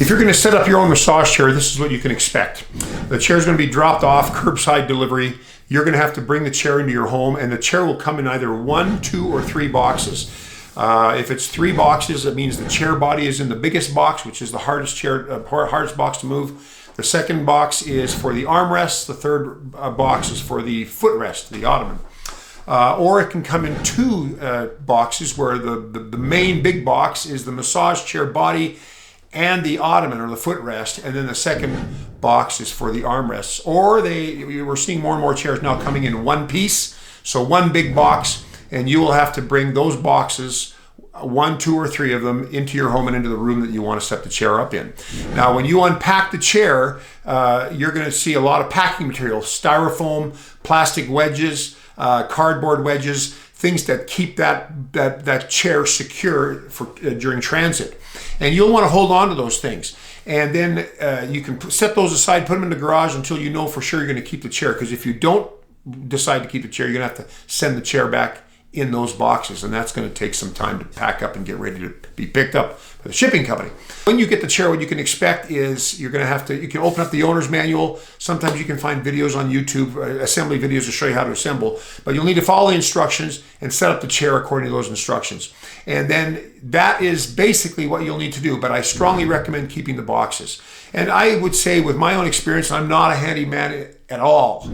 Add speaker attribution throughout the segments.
Speaker 1: If you're going to set up your own massage chair, this is what you can expect. The chair is going to be dropped off, curbside delivery. You're going to have to bring the chair into your home, and the chair will come in either 1, 2, or 3 boxes. If it's 3 boxes, it means the chair body is in the biggest box, which is the hardest box to move. The second box is for the armrests. The third box is for the footrest, the ottoman. Or it can come in 2 boxes, where the main big box is the massage chair body and the ottoman or the footrest, and then the second box is for the armrests. Or we're seeing more and more chairs now coming in 1 piece, so 1 big box, and you will have to bring those boxes, 1, 2, or 3 of them, into your home and into the room that you want to set the chair up in. Now, when you unpack the chair, you're going to see a lot of packing material: styrofoam, plastic wedges, cardboard wedges, things that keep that chair secure during transit. And you'll want to hold on to those things. And then you can set those aside, put them in the garage until you know for sure you're going to keep the chair. Because if you don't decide to keep the chair, you're going to have to send the chair back in those boxes, and that's going to take some time to pack up and get ready to be picked up by the shipping company. When you get the chair, what you can expect is you can open up the owner's manual. Sometimes you can find videos on YouTube, assembly videos to show you how to assemble, but you'll need to follow the instructions and set up the chair according to those instructions. And then that is basically what you'll need to do, but I strongly recommend keeping the boxes. And I would say, with my own experience, I'm not a handyman at all.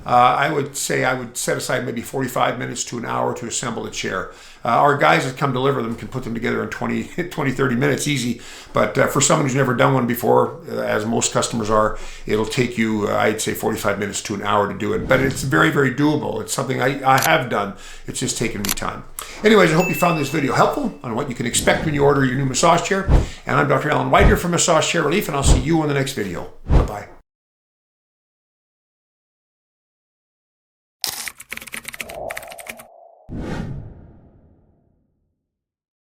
Speaker 1: I would say I would set aside maybe 45 minutes to an hour to assemble a chair. Our guys that come deliver them can put them together in 20, 30 minutes easy. But for someone who's never done one before, as most customers are, it'll take you, I'd say, 45 minutes to an hour to do it. But it's very, very doable. It's something I have done. It's just taken me time. Anyways, I hope you found this video helpful on what you can expect when you order your new massage chair. And I'm Dr. Alan White here from Massage Chair Relief, and I'll see you on the next video. Bye-bye.